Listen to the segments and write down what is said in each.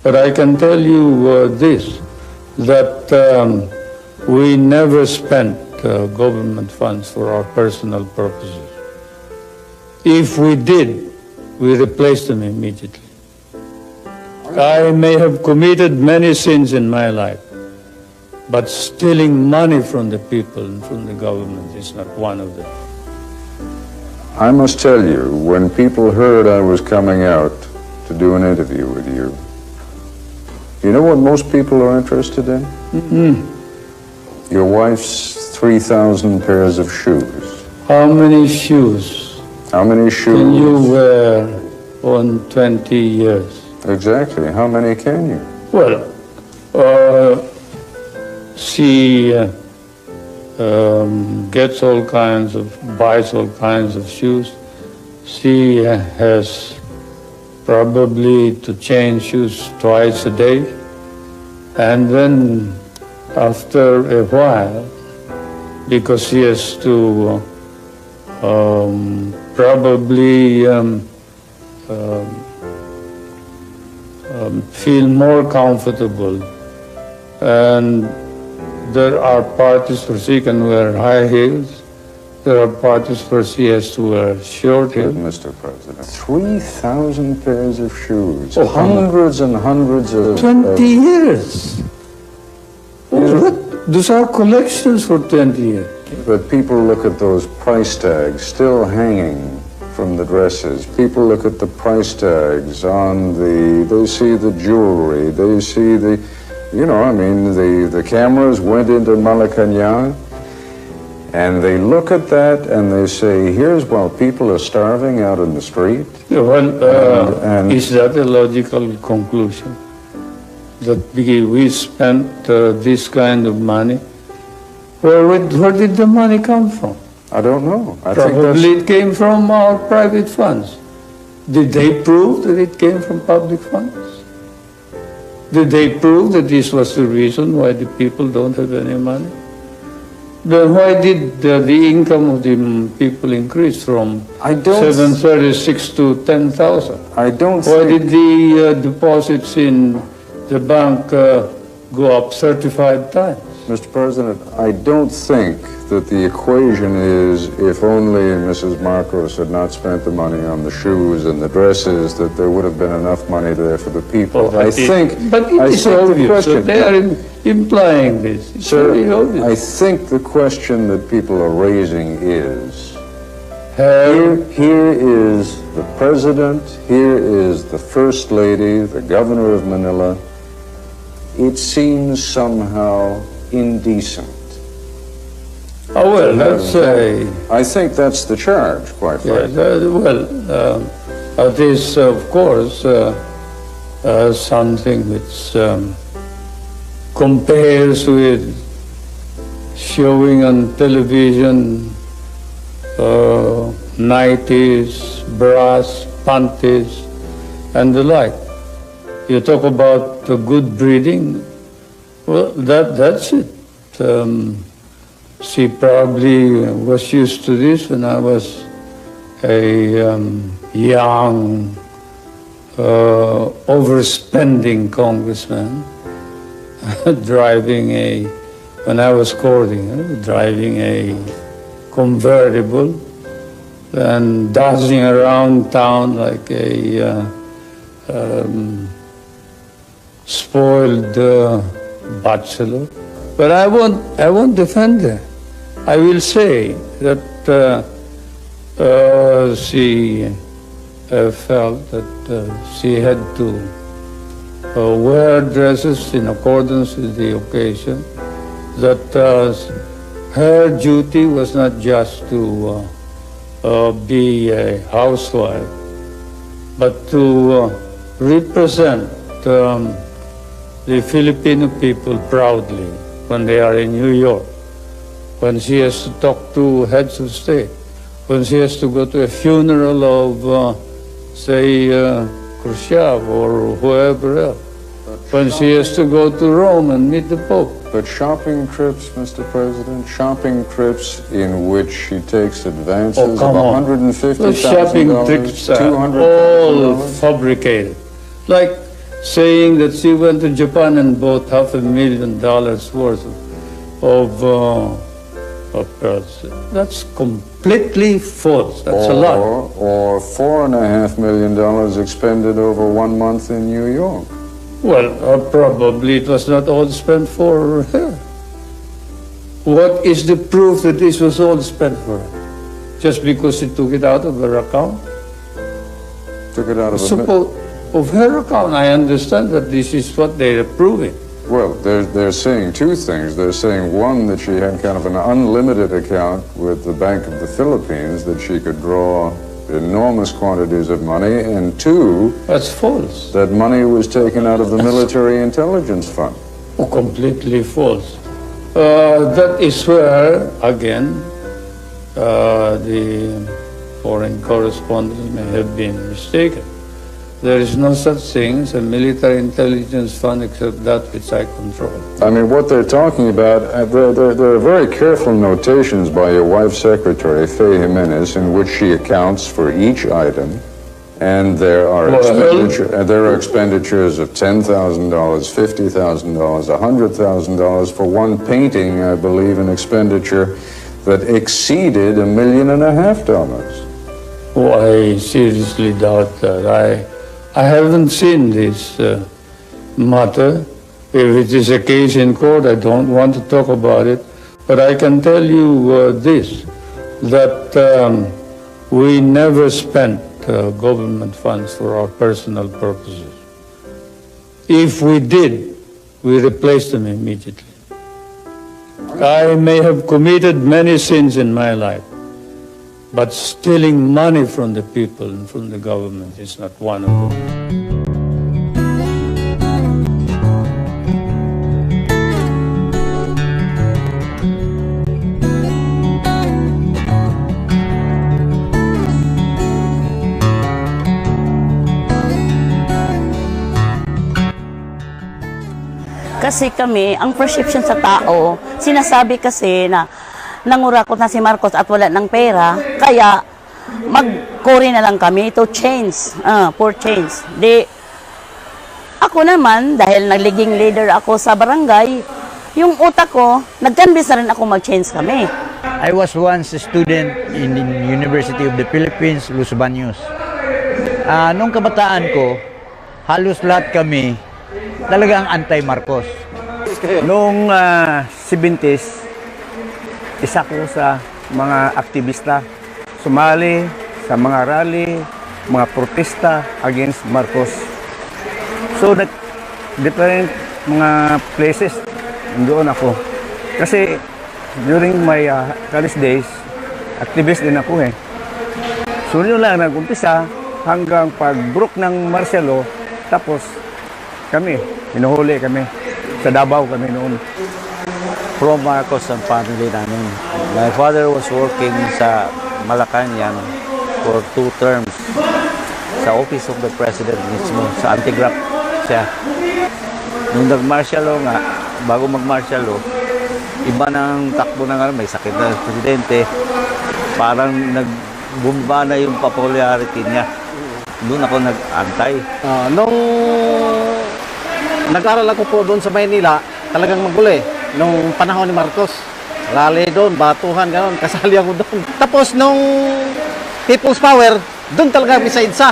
But I can tell you this, that we never spent government funds for our personal purposes. If we did, we replaced them immediately. I may have committed many sins in my life, but stealing money from the people and from the government is not one of them. I must tell you, when people heard I was coming out to do an interview with you, you know what most people are interested in? Mm-hmm. Your wife's 3,000 pairs of shoes. How many shoes? How many shoes? Can you wear on 20 years? Exactly. How many can you? Well, she gets all kinds of, buys all kinds of shoes. She has probably to change shoes twice a day. And then after a while, because she has to probably feel more comfortable, and there are parties where she can wear high heels. There are parties where she has to wear short heels. Mr. President, 3,000 pairs of shoes, Oh, hundreds and hundreds of... 20 years. Those are collections for 20 years. But people look at those price tags still hanging from the dresses. People look at the price tags on they see the jewelry, they see the, you know, I mean, the cameras went into Kanya, and they look at that and they say, here's while people are starving out in the street. Well, is that a logical conclusion? That we spent this kind of money? Where did the money come from? I don't know. Probably it came from our private funds. Did they prove that it came from public funds? Did they prove that this was the reason why the people don't have any money? Then why did the income of the people increase from 736 to 10,000? I don't Why did the deposits in the bank go up 35 times? Mr. President, I don't think that the equation is if only Mrs. Marcos had not spent the money on the shoes and the dresses, that there would have been enough money there for the people. But it is obvious. So they are implying this. It's very obvious. I think the question that people are raising is, here is the President, here is the First Lady, the Governor of Manila. It seems somehow indecent. Oh, well, that's I think that's the charge, quite frankly. It is, of course, something which compares with showing on television nighties, bras, panties, and the like. You talk about good breeding. Well, that's it. She probably was used to this when I was a young, overspending congressman, when I was courting, driving a convertible and dancing around town like a spoiled bachelor. But I won't defend her. I will say that she felt that she had to wear dresses in accordance with the occasion, that her duty was not just to be a housewife, but to represent the Filipino people proudly when they are in New York, when she has to talk to heads of state, when she has to go to a funeral of, say, Khrushchev or whoever else, when she has to go to Rome and meet the Pope. But shopping trips, Mr. President, shopping trips in which she takes advances of $150,000, shopping trips are all fabricated. Like saying that she went to Japan and bought $500,000 worth of pearls. That's completely false. That's a lie. Or $4.5 million expended over 1 month in New York. Well, probably it was not all spent for her. What is the proof that this was all spent for her? Just because she took it out of her account? Took it out of of her account. I understand that this is what they're proving. Well, they're saying two things. They're saying, one, that she had kind of an unlimited account with the Bank of the Philippines, that she could draw enormous quantities of money, and two, that's false. That money was taken out of the Military Intelligence Fund. Oh, completely false. That is where, again, the foreign correspondent may have been mistaken. There is no such thing as a military intelligence fund except that which I control. I mean, what they're talking about, there are very careful notations by your wife's secretary, Faye Jimenez, in which she accounts for each item. And there are expenditures of $10,000, $50,000, $100,000 for one painting, I believe, an expenditure that exceeded $1.5 million. Oh, I seriously doubt that. I haven't seen this matter. If it is a case in court, I don't want to talk about it. But I can tell you this, that we never spent government funds for our personal purposes. If we did, we replaced them immediately. I may have committed many sins in my life, but stealing money from the people and from the government is not one of them. Kasi kami, ang perception sa tao, sinasabi kasi na nangurakot na si Marcos at wala ng pera, kaya mag-Cory na lang kami to change, for change. Ako naman, dahil nagliging leader ako sa barangay, yung utak ko, nag-canvas na rin ako mag-change kami. I was once a student in the University of the Philippines, Los Baños. Nung kabataan ko, halos lahat kami talagang anti-Marcos. Noong 70s, isa ko sa mga aktivista, sumali sa mga rally, mga protesta against Marcos. So, different mga places, doon ako. Kasi during my college days, activist din ako eh. So, yun lang nag-umpisa hanggang pag-brook ng martial law, tapos kami, hinuhuli kami. Sa Davao kami noon. From Marcos ang family namin. My father was working sa Malacanang for 2 terms. Sa Office of the President mismo, sa anti-graft siya. Nung nag-martial law nga, bago mag-martial law, iba ng takbo na nga, may sakit na presidente, parang nagbumba na yung popularity niya. Doon ako nag-antay. Nung nag-aral ako po doon sa Maynila, talagang magulo eh. Nung panahon ni Marcos, rally doon, batuhan, gano'n, kasali ako doon. Tapos nung People's Power, doon talaga kami sa EDSA.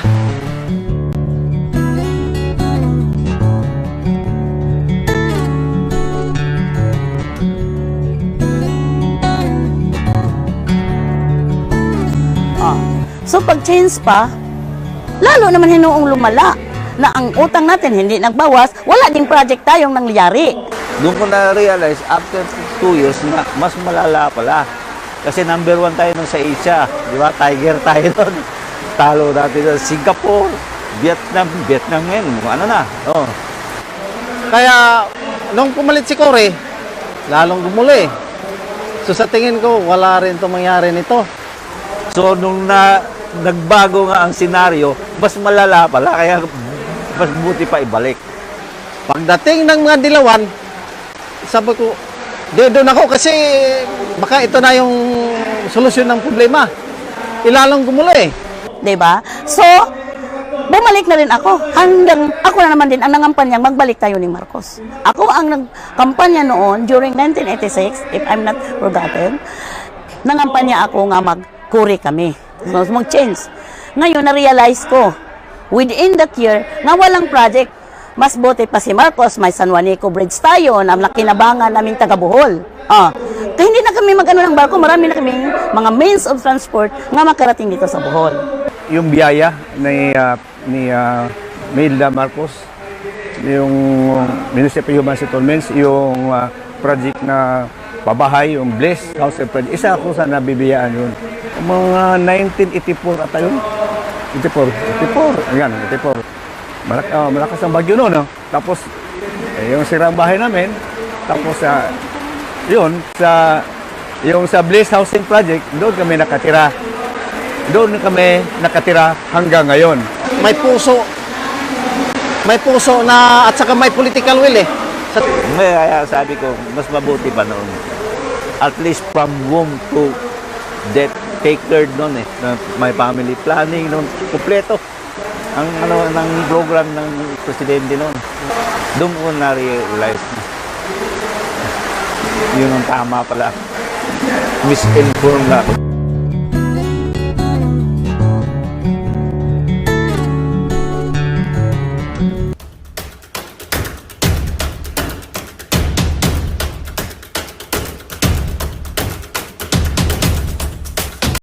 So pag-change pa, lalo naman hinuong lumala na ang utang natin hindi nagbawas, wala ding project tayong nangyari. Doon ko na-realize, after 2 years, na mas malala pala. Kasi number 1 tayo nun sa Asia. Di ba? Tiger tayo nun. Talo natin sa Singapore, Vietnam ngayon. Ano na? Oh. Kaya, nung pumalit si Cory, lalong gumuli. So sa tingin ko, wala rin itong mangyari nito. So, nung nagbago nga ang senaryo, mas malala pala. Kaya, mas buti pa ibalik. Pagdating ng mga dilawan, sabi ko, doon ako kasi baka ito na yung solusyon ng problema. Ilalong gumuli. Diba? So, bumalik na rin ako. Hanggang ako na naman din ang nangampanyang magbalik tayo ni Marcos. Ako ang nagkampanya noon during 1986, if I'm not forgotten, nangampanya ako nga mag-Kuri kami. So, mag-change. Ngayon, na-realize ko, within that year, na walang project. Mas bote pa si Marcos, may San Juanico Bridge tayo, na nakinabangan naming taga Bohol. Kaya hindi na kami mag-ano ng barko, marami na kaming mga means of transport nga makarating dito sa Bohol. Yung biyaya ni Melda Marcos, yung Ministry of Human Settlements, yung project na pabahay, yung Blessed House and Project, isa ako sa nabibiyaan yun. Mga 1984 ata yun. 84. Ayan, 84. Malakas ang bagyo noon. No? Tapos, yung sirang bahay namin, tapos yung sa Blessed Housing Project, doon kami nakatira. Doon kami nakatira hanggang ngayon. May puso na at saka may political will eh. Kaya sabi ko, mas mabuti pa noon. At least from womb to death, take care noon eh. May family planning noon, kumpleto. Ang ng program ng presidente noon. Doon ko na-realize na yun ang tama pala. Misinformed na ako.